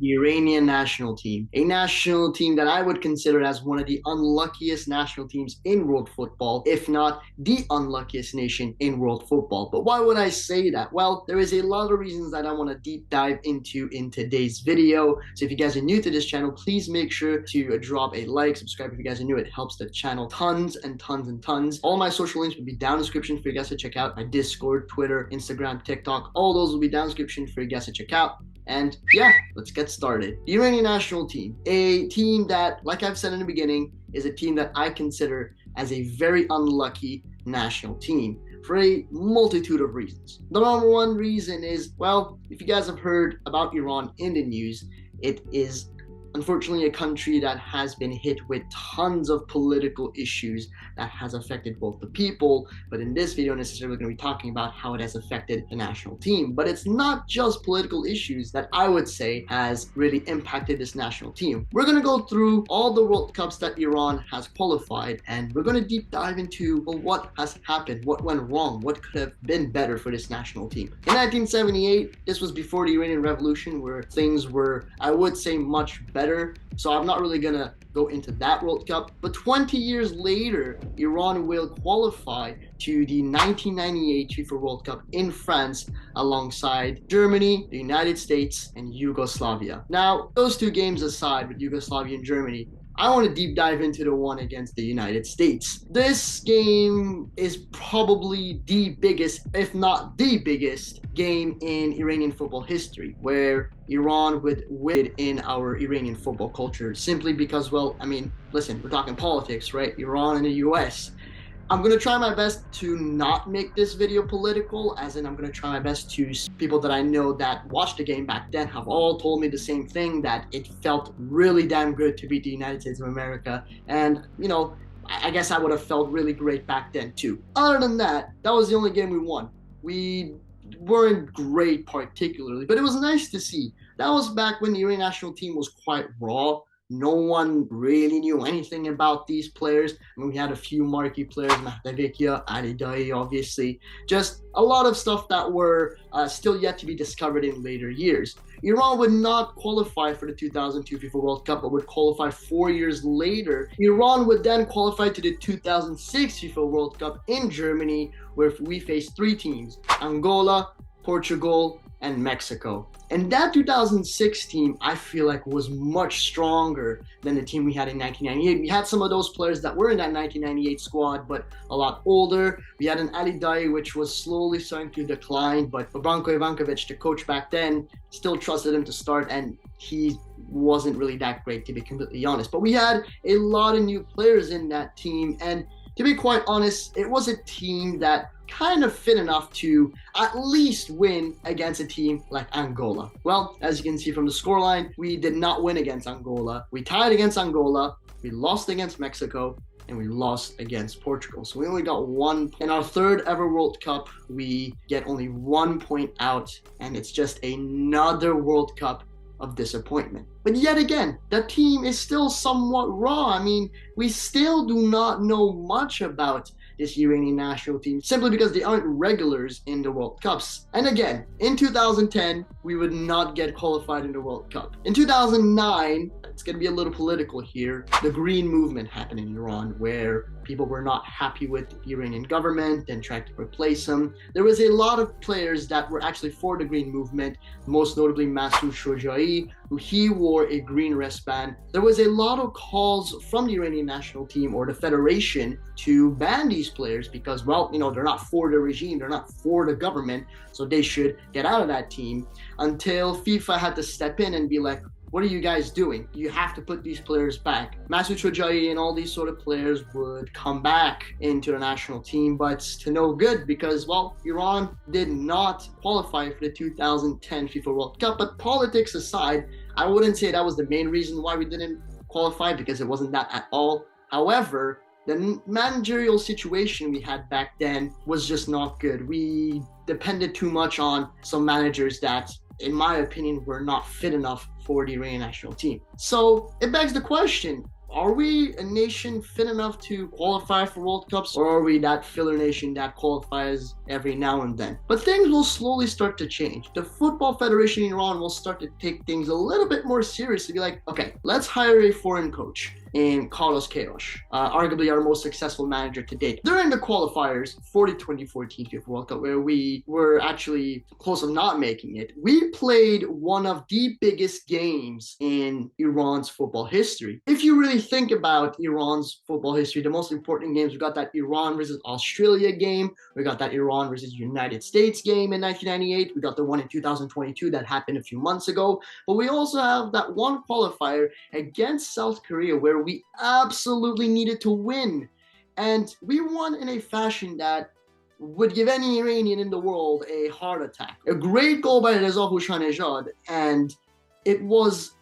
the Iranian national team, a national team that I would consider as one of the unluckiest national teams in world football, if not the unluckiest nation in world football. But why would I say that? Well, there is a lot of reasons that I want to deep dive into in today's video. So if you guys are new to this channel, please make sure to drop a like, subscribe if you guys are new. It helps the channel tons and tons and tons. All my social links will be down in the description for you guys to check out. My Discord, Twitter, Instagram, TikTok, all those will be down in the description for you guys to check out. And yeah, let's get started. The Iranian national team, a team that, like I've said in the beginning, is a team that I consider as a very unlucky national team for a multitude of reasons. The number one reason is, well, if you guys have heard about Iran in the news, it is unfortunately a country that has been hit with tons of political issues that has affected both the people, but in this video necessarily going to be talking about how it has affected the national team. But it's not just political issues that I would say has really impacted this national team. We're going to go through all the World Cups that Iran has qualified, and we're going to deep dive into, well, what has happened, what went wrong, what could have been better for this national team. In 1978, this was before the Iranian Revolution, where things were, I would say, much better. So I'm not really gonna go into that World Cup. But 20 years later, Iran will qualify to the 1998 FIFA World Cup in France alongside Germany, the United States, and Yugoslavia. Now, those two games aside, with Yugoslavia and Germany, I want to deep dive into the one against the United States. This game is probably the biggest, if not the biggest, game in Iranian football history, where Iran would win in our Iranian football culture, simply because, well, I mean, listen, we're talking politics, right? Iran and the US. I'm going to try my best to not make this video political, as in I'm going to try my best to, people that I know that watched the game back then have all told me the same thing, that it felt really damn good to beat the United States of America. And, you know, I guess I would have felt really great back then too. Other than that, that was the only game we won. We weren't great particularly, but it was nice to see. That was back when the Iranian national team was quite raw. No one really knew anything about these players. I mean, we had a few marquee players, Mahdavikia, Ali Daei, obviously. Just a lot of stuff that were still yet to be discovered in later years. Iran would not qualify for the 2002 FIFA World Cup, but would qualify 4 years later. Iran would then qualify to the 2006 FIFA World Cup in Germany, where we faced three teams: Angola, Portugal, and Mexico. And that 2006 team, I feel like, was much stronger than the team we had in 1998. We had some of those players that were in that 1998 squad, but a lot older. We had an Ali Daei, which was slowly starting to decline, but Branko Ivankovic, the coach back then, still trusted him to start, and he wasn't really that great, to be completely honest. But we had a lot of new players in that team, and to be quite honest, it was a team that kind of fit enough to at least win against a team like Angola. Well, as you can see from the scoreline, we did not win against Angola. We tied against Angola, we lost against Mexico, and we lost against Portugal. So we only got 1 point. In our third ever World Cup, we get only 1 point out, and it's just another World Cup of disappointment. But yet again, the team is still somewhat raw. I mean, we still do not know much about this Iranian national team, simply because they aren't regulars in the World Cups. And again, in 2010, we would not get qualified in the World Cup. In 2009, it's going to be a little political here, the Green Movement happened in Iran, where people were not happy with the Iranian government and tried to replace them. There was a lot of players that were actually for the Green Movement, most notably Masoud Shojai, who he wore a green wristband. There was a lot of calls from the Iranian national team or the federation to ban these players because, well, you know, they're not for the regime, they're not for the government, so they should get out of that team, until FIFA had to step in and be like, what are you guys doing? You have to put these players back. Masoud Shojai and all these sort of players would come back into the national team, but to no good because, well, Iran did not qualify for the 2010 FIFA World Cup. But politics aside, I wouldn't say that was the main reason why we didn't qualify, because it wasn't that at all. However, the managerial situation we had back then was just not good. We depended too much on some managers that, in my opinion, were not fit enough for the Iranian national team. So it begs the question, are we a nation fit enough to qualify for World Cups, or are we that filler nation that qualifies every now and then? But things will slowly start to change. The Football Federation in Iran will start to take things a little bit more seriously. Be like, okay, let's hire a foreign coach in Carlos Queiroz, arguably our most successful manager to date. During the qualifiers for the 2014 FIFA World Cup, where we were actually close of not making it, we played one of the biggest games in Iran's football history. If you really think about Iran's football history, the most important games, we got that Iran versus Australia game, we got that Iran versus United States game in 1998, we got the one in 2022 that happened a few months ago, but we also have that one qualifier against South Korea where we absolutely needed to win. And we won in a fashion that would give any Iranian in the world a heart attack. A great goal by Reza Hushanejad, and it was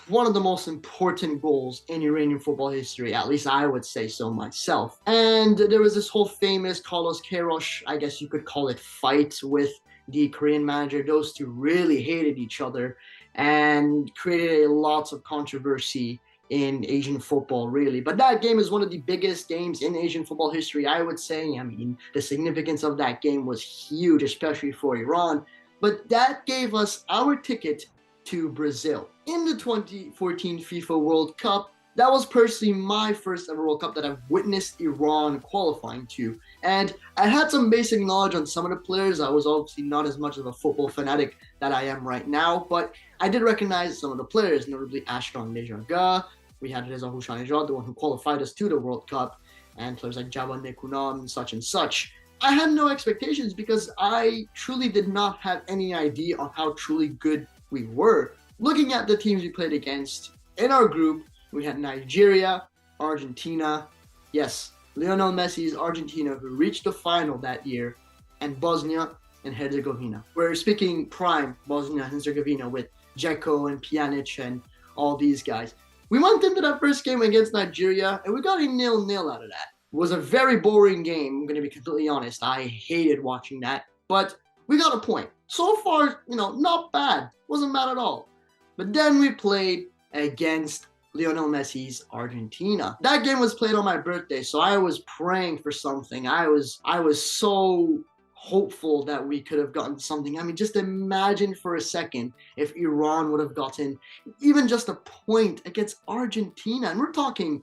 one of the most important goals in Iranian football history, at least I would say so myself. And there was this whole famous Carlos Queiroz, I guess you could call it, fight with the Korean manager. Those two really hated each other and created a lot of controversy in Asian football, really. But that game is one of the biggest games in Asian football history, I would say. I mean, the significance of that game was huge, especially for Iran. But that gave us our ticket to Brazil. In the 2014 FIFA World Cup, that was personally my first ever World Cup that I've witnessed Iran qualifying to. And I had some basic knowledge on some of the players. I was obviously not as much of a football fanatic that I am right now, but I did recognize some of the players, notably Ashkan Nejaga. We had Reza Hushanejad, the one who qualified us to the World Cup, and players like Javan Nekunam and such and such. I had no expectations because I truly did not have any idea on how truly good we were. Looking at the teams we played against in our group, we had Nigeria, Argentina, yes, Lionel Messi's Argentina, who reached the final that year, and Bosnia and Herzegovina. We're speaking prime Bosnia and Herzegovina with Dzeko and Pjanic and all these guys. We went into that first game against Nigeria, and we got a 0-0 out of that. It was a very boring game, I'm going to be completely honest. I hated watching that, but we got a point. So far, not bad. Wasn't bad at all. But then we played against Lionel Messi's Argentina. That game was played on my birthday, so I was praying for something. I was so hopeful that we could have gotten something. I mean, just imagine for a second if Iran would have gotten even just a point against Argentina. And we're talking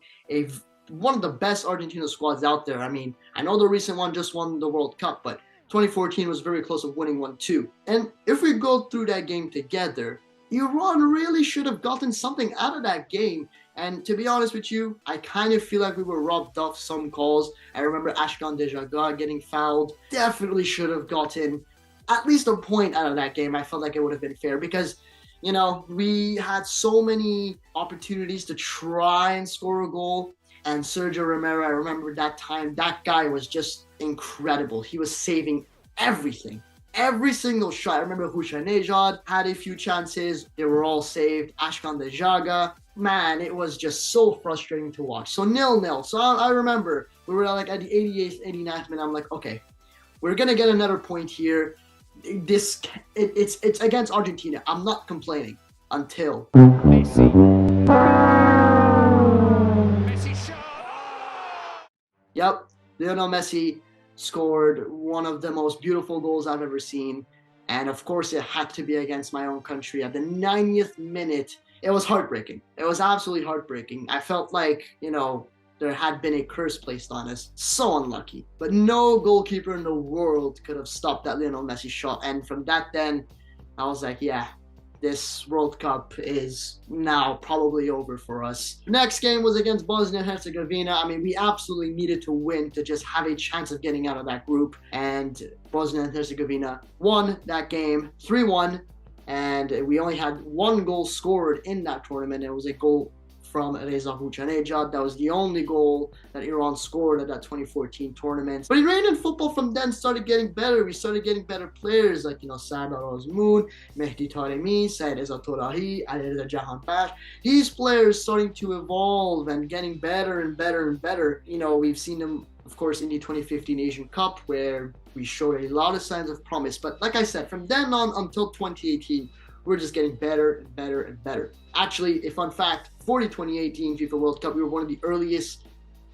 one of the best Argentina squads out there. I mean, I know the recent one just won the World Cup, but 2014 was very close of winning one too. And if we go through that game together, Iran really should have gotten something out of that game. And to be honest with you, I kind of feel like we were robbed off some calls. I remember Ashkan Dejaga getting fouled. Definitely should have gotten at least a point out of that game. I felt like it would have been fair because, we had so many opportunities to try and score a goal. And Sergio Romero, I remember that time, that guy was just incredible. He was saving everything. Every single shot. I remember Hushanejad had a few chances. They were all saved. Ashkan Dejaga. Man, it was just so frustrating to watch. So 0-0. So I remember we were like at the 88th, 89th minute. I'm like, okay, we're going to get another point here. It's against Argentina. I'm not complaining until Messi shot. Yep, Lionel Messi scored one of the most beautiful goals I've ever seen. And of course, it had to be against my own country at the 90th minute. It was heartbreaking. It was absolutely heartbreaking. I felt like, there had been a curse placed on us. So unlucky. But no goalkeeper in the world could have stopped that Lionel Messi shot. And from that then, I was like, yeah, this World Cup is now probably over for us. Next game was against Bosnia and Herzegovina. I mean, we absolutely needed to win to just have a chance of getting out of that group. And Bosnia and Herzegovina won that game 3-1. And we only had one goal scored in that tournament. It was a goal from Reza Hushanejad. That was the only goal that Iran scored at that 2014 tournament. But Iranian football from then started getting better. We started getting better players like, Sardar Azmoun, Mehdi Taremi, Saeed Reza Torahi, Alireza Jahanbakhsh. These players starting to evolve and getting better and better and better. We've seen them, of course, in the 2015 Asian Cup where we showed a lot of signs of promise. But like I said, from then on until 2018, we're just getting better and better and better. Actually, a fun fact, for the 2018 FIFA World Cup, we were one of the earliest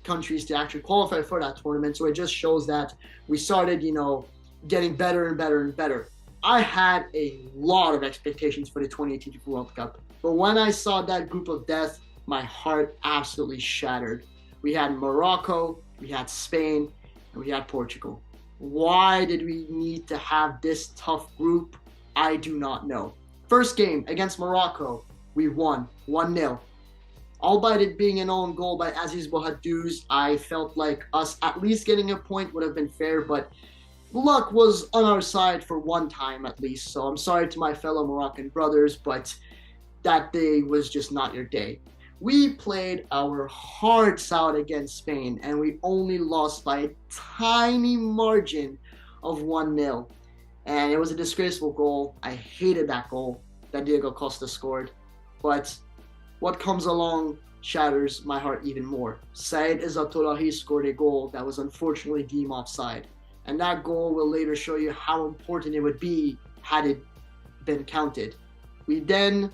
countries to actually qualify for that tournament. So it just shows that we started, getting better and better and better. I had a lot of expectations for the 2018 FIFA World Cup. But when I saw that group of death, my heart absolutely shattered. We had Morocco, we had Spain, and we had Portugal. Why did we need to have this tough group? I do not know. First game against Morocco, we won 1-0. Albeit it being an own goal by Aziz Bohaduz, I felt like us at least getting a point would have been fair, but luck was on our side for one time at least. So I'm sorry to my fellow Moroccan brothers, but that day was just not your day. We played our hearts out against Spain, and we only lost by a tiny margin of 1-0. And it was a disgraceful goal. I hated that goal that Diego Costa scored. But what comes along shatters my heart even more. Said Izzatullahi scored a goal that was unfortunately deemed offside. And that goal will later show you how important it would be had it been counted. We then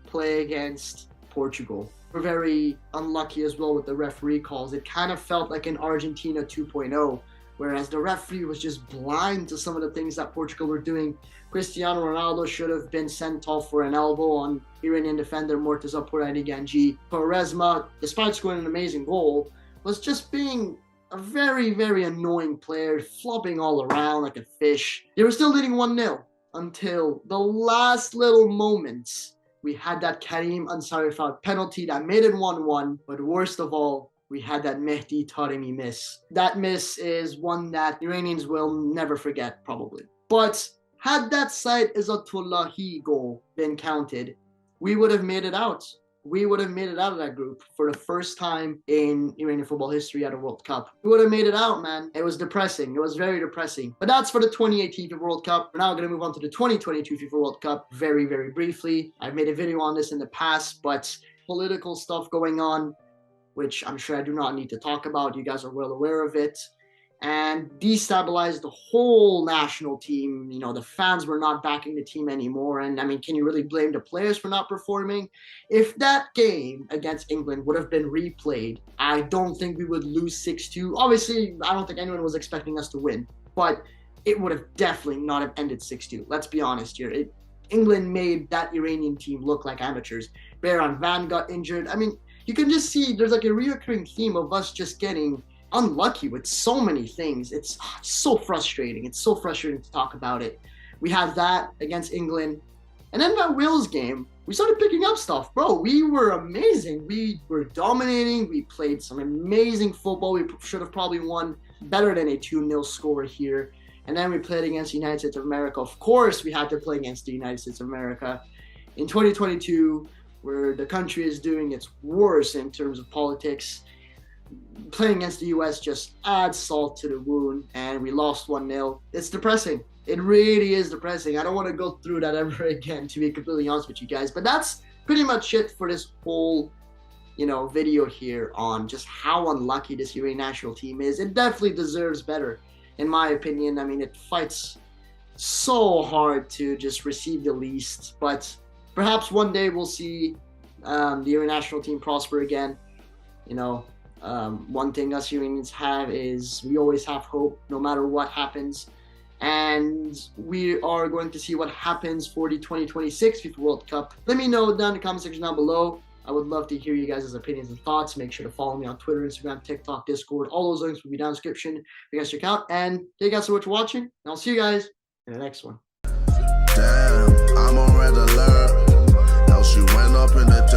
play against Portugal. We're very unlucky as well with the referee calls. It kind of felt like an Argentina 2.0, whereas the referee was just blind to some of the things that Portugal were doing. Cristiano Ronaldo should have been sent off for an elbow on Iranian defender Mortaza Pouradiganji. Quaresma, despite scoring an amazing goal, was just being a very, very annoying player, flopping all around like a fish. They were still leading 1-0 until the last little moments. We had that Karim Ansari foul penalty that made it 1-1, but worst of all, we had that Mehdi Taremi miss. That miss is one that Iranians will never forget, probably. But had that Said Izzatullahi goal been counted, we would have made it out. We would have made it out of that group for the first time in Iranian football history at a World Cup. We would have made it out, man. It was depressing. It was very depressing. But that's for the 2018 FIFA World Cup. We're now going to move on to the 2022 FIFA World Cup very, very briefly. I've made a video on this in the past, but political stuff going on, which I'm sure I do not need to talk about. You guys are well aware of it. And destabilized the whole national team. The fans were not backing the team anymore. And can you really blame the players for not performing? If that game against England would have been replayed, I don't think we would lose 6-2. Obviously, I don't think anyone was expecting us to win, but it would have definitely not have ended 6-2. Let's be honest here. England made that Iranian team look like amateurs. Baron Van got injured. You can just see there's like a recurring theme of us just getting unlucky with so many things. It's so frustrating. It's so frustrating to talk about it. We had that against England. And then that Wales game, we started picking up stuff. Bro, we were amazing. We were dominating. We played some amazing football. We should have probably won better than a 2-0 score here. And then we played against the United States of America. Of course, we had to play against the United States of America. In 2022, where the country is doing its worst in terms of politics, playing against the US just adds salt to the wound, and we lost 1-0. It's depressing. It really is depressing. I don't want to go through that ever again, to be completely honest with you guys. But that's pretty much it for this whole, video here on just how unlucky this Iranian national team is. It definitely deserves better, in my opinion. It fights so hard to just receive the least. But perhaps one day we'll see the Iranian national team prosper again. One thing us Iranians have is we always have hope no matter what happens. And we are going to see what happens for the 2026 FIFA World Cup. Let me know down in the comment section down below. I would love to hear you guys' opinions and thoughts. Make sure to follow me on Twitter, Instagram, TikTok, Discord. All those links will be down in the description. You guys check out. And thank you guys so much for watching. And I'll see you guys in the next one. Damn, I'm on red alert. Else you went up in the